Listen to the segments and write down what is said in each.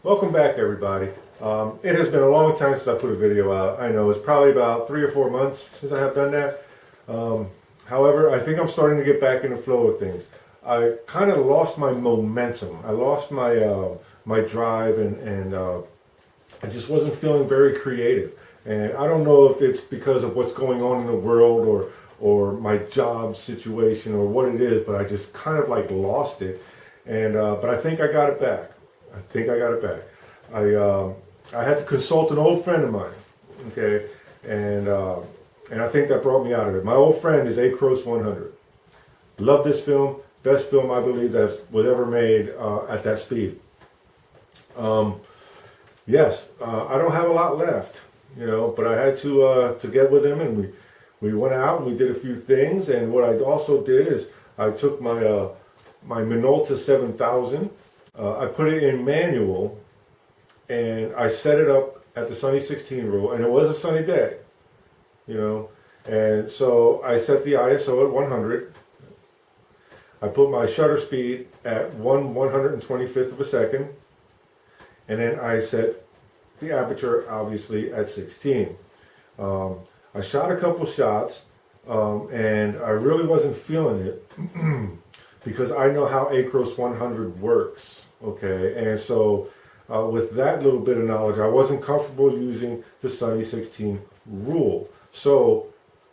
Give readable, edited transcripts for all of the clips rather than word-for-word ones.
Welcome back, everybody. It has been a long time since I put a video out. I know it's probably about 3 or 4 months since I have done that. However, I think I'm starting to get back in the flow of things. I kind of lost my momentum. I lost my drive, and I just wasn't feeling very creative. And I don't know if it's because of what's going on in the world or my job situation or what it is, but I just kind of like lost it. And but I think I got it back. I think I got it back. I had to consult an old friend of mine, okay, and I think that brought me out of it. My old friend is Aperture 100. Love this film, best film I believe that was ever made at that speed. Yes, I don't have a lot left, but I had to get with him, and we went out and we did a few things. And what I also did is I took my Minolta 7000. I put it in manual, and I set it up at the sunny 16 rule, and it was a sunny day, and so I set the ISO at 100. I put my shutter speed at 1/125th of a second, and then I set the aperture obviously at 16. I shot a couple shots, and I really wasn't feeling it because I know how Acros 100 works. Okay, and so with that little bit of knowledge, I wasn't comfortable using the Sunny 16 rule. So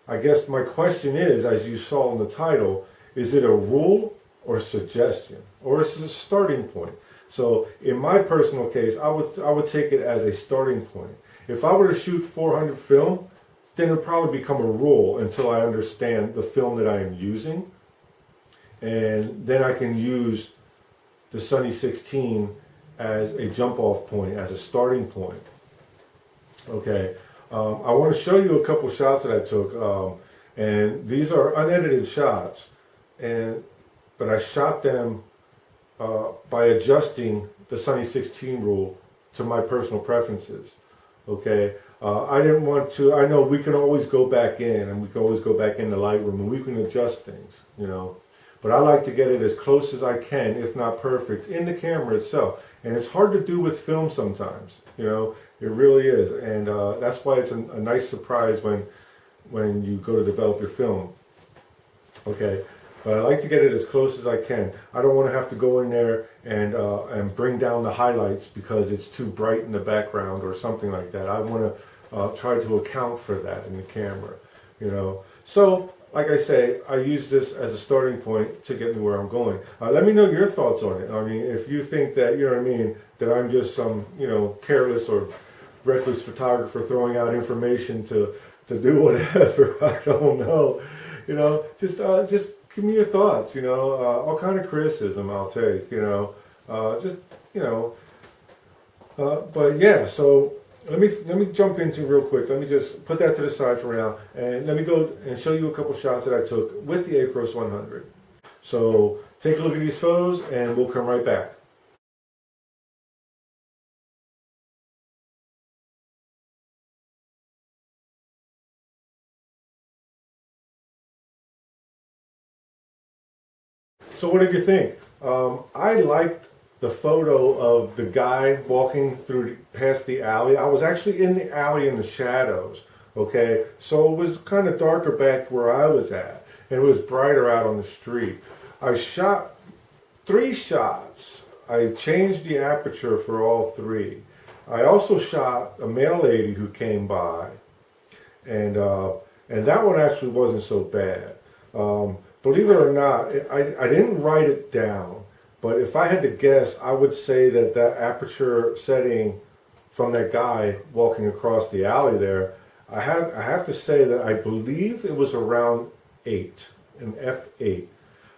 I guess my question is, as you saw in the title, is it a rule or a suggestion, or is it a starting point? So in my personal case, I would take it as a starting point. If I were to shoot 400 film, then it'll probably become a rule until I understand the film that I am using, and then I can use the Sunny 16 as a jump off point, as a starting point. Okay, I want to show you a couple shots that I took, and these are unedited shots, but I shot them by adjusting the Sunny 16 rule to my personal preferences. Okay, I didn't want to. I know we can always go back in, and we can always go back in the Lightroom, and we can adjust things, But I like to get it as close as I can, if not perfect, in the camera itself. And it's hard to do with film sometimes, it really is. And that's why it's a nice surprise when you go to develop your film. Okay, but I like to get it as close as I can. I don't want to have to go in there and bring down the highlights because it's too bright in the background or something like that. I want to try to account for that in the camera, So, like I say, I use this as a starting point to get me where I'm going. Let me know your thoughts on it. I mean, if you think that, that I'm just some, careless or reckless photographer throwing out information to do whatever, I don't know. Just give me your thoughts, all kind of criticism I'll take, but yeah, so let me jump into real quick. Let me just put that to the side for now, and let me go and show you a couple shots that I took with the Acros 100. So take a look at these photos, and we'll come right back. So what did you think? I liked the photo of the guy walking past the alley. I was actually in the alley in the shadows, okay? So it was kind of darker back where I was at, and it was brighter out on the street. I shot 3 shots. I changed the aperture for all 3. I also shot a male lady who came by, and that one actually wasn't so bad. Believe it or not, I didn't write it down, but if I had to guess, I would say that aperture setting from that guy walking across the alley there, I have to say that I believe it was around 8, an f8.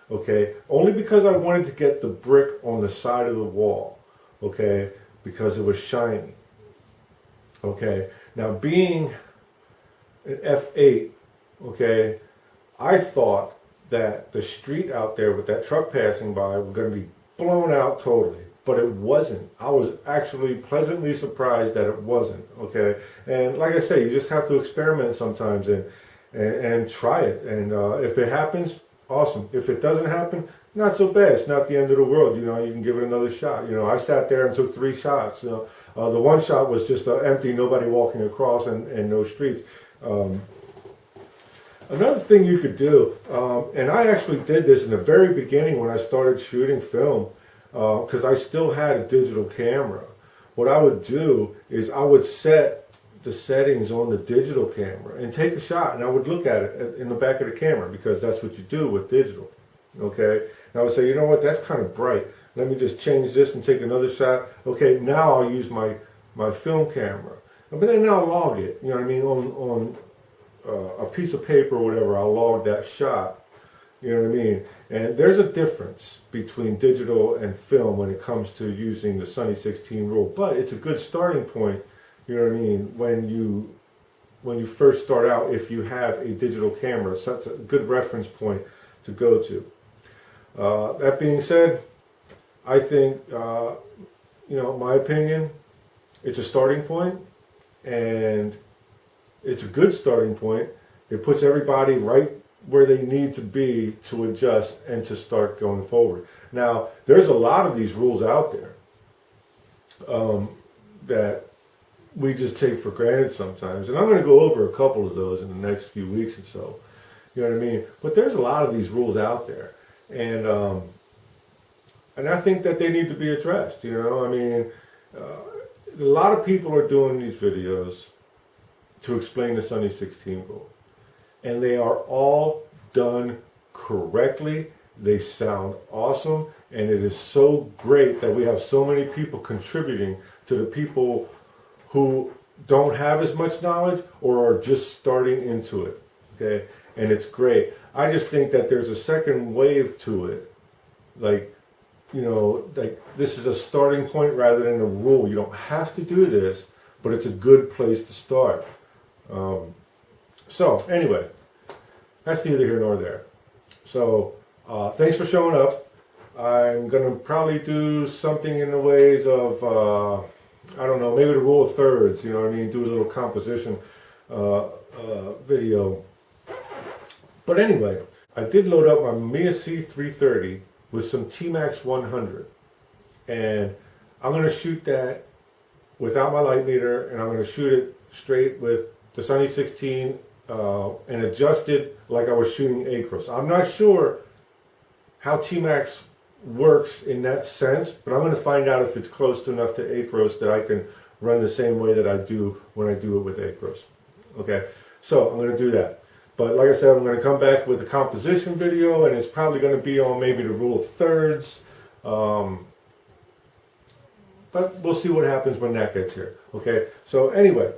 Okay, only because I wanted to get the brick on the side of the wall, okay, because it was shiny. Okay, now being an f8, okay, I thought that the street out there with that truck passing by was going to be blown out totally, but it wasn't. I was actually pleasantly surprised that it wasn't. Okay, and like I say, you just have to experiment sometimes and try it. And if it happens, awesome. If it doesn't happen, not so bad. It's not the end of the world. You know, you can give it another shot. You know, I sat there and took 3 shots. You know, the one shot was just empty, nobody walking across, and no streets. Another thing you could do, and I actually did this in the very beginning when I started shooting film, because I still had a digital camera. What I would do is I would set the settings on the digital camera and take a shot, and I would look at it in the back of the camera, because that's what you do with digital. Okay, and I would say, you know what, that's kind of bright. Let me just change this and take another shot. Okay, now I'll use my film camera, but then I'll log it. You know what I mean, on a piece of paper or whatever. I'll log that shot. You know what I mean? And there's a difference between digital and film when it comes to using the Sunny 16 rule, but it's a good starting point. You know what I mean? When you first start out, if you have a digital camera, so that's a good reference point to go to. That being said, I think, you know, my opinion, it's a starting point, and it's a good starting point. It puts everybody right where they need to be to adjust and to start going forward. Now, there's a lot of these rules out there that we just take for granted sometimes. And I'm going to go over a couple of those in the next few weeks or so. You know what I mean? But there's a lot of these rules out there. And I think that they need to be addressed. You know, I mean, a lot of people are doing these videos to explain the Sunny 16 rule, and they are all done correctly. They sound awesome, and it is so great that we have so many people contributing to the people who don't have as much knowledge or are just starting into it. Okay, and it's great. I just think that there's a second wave to it, like, you know, like this is a starting point rather than a rule. You don't have to do this, but it's a good place to start. So anyway, that's neither here nor there. So thanks for showing up. I'm gonna probably do something in the ways of I don't know, maybe the rule of thirds. You know what I mean? Do a little composition video. But anyway, I did load up my Mamiya C330 with some T-Max 100, and I'm gonna shoot that without my light meter, and I'm gonna shoot it straight with the Sunny 16 and adjust it like I was shooting acros. I'm not sure how T-Max works in that sense, but I'm going to find out if it's close enough to acros that I can run the same way that I do when I do it with acros. Okay, so I'm going to do that. But like I said, I'm going to come back with a composition video, and it's probably going to be on maybe the rule of thirds. But we'll see what happens when that gets here. Okay, so anyway,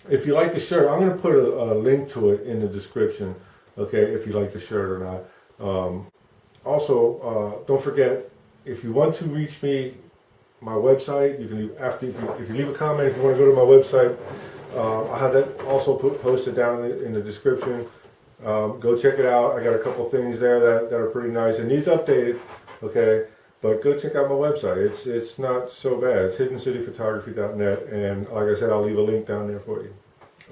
if you like the shirt, I'm going to put a link to it in the description, okay, if you like the shirt or not. Also, don't forget, if you want to reach me, my website, you can leave, if you leave a comment, if you want to go to my website, I'll have that also posted down in the description. Go check it out. I got a couple things there that are pretty nice, and these updated, okay, but go check out my website. It's not so bad. It's hiddencityphotography.net, and like I said, I'll leave a link down there for you.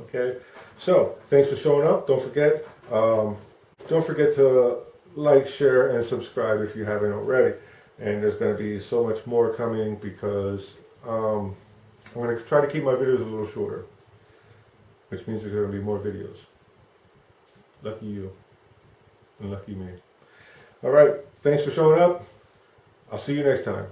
Okay, so thanks for showing up. Don't forget to like, share, and subscribe if you haven't already. And there's going to be so much more coming, because I'm going to try to keep my videos a little shorter, which means there's going to be more videos. Lucky you, and lucky me. All right, thanks for showing up. I'll see you next time.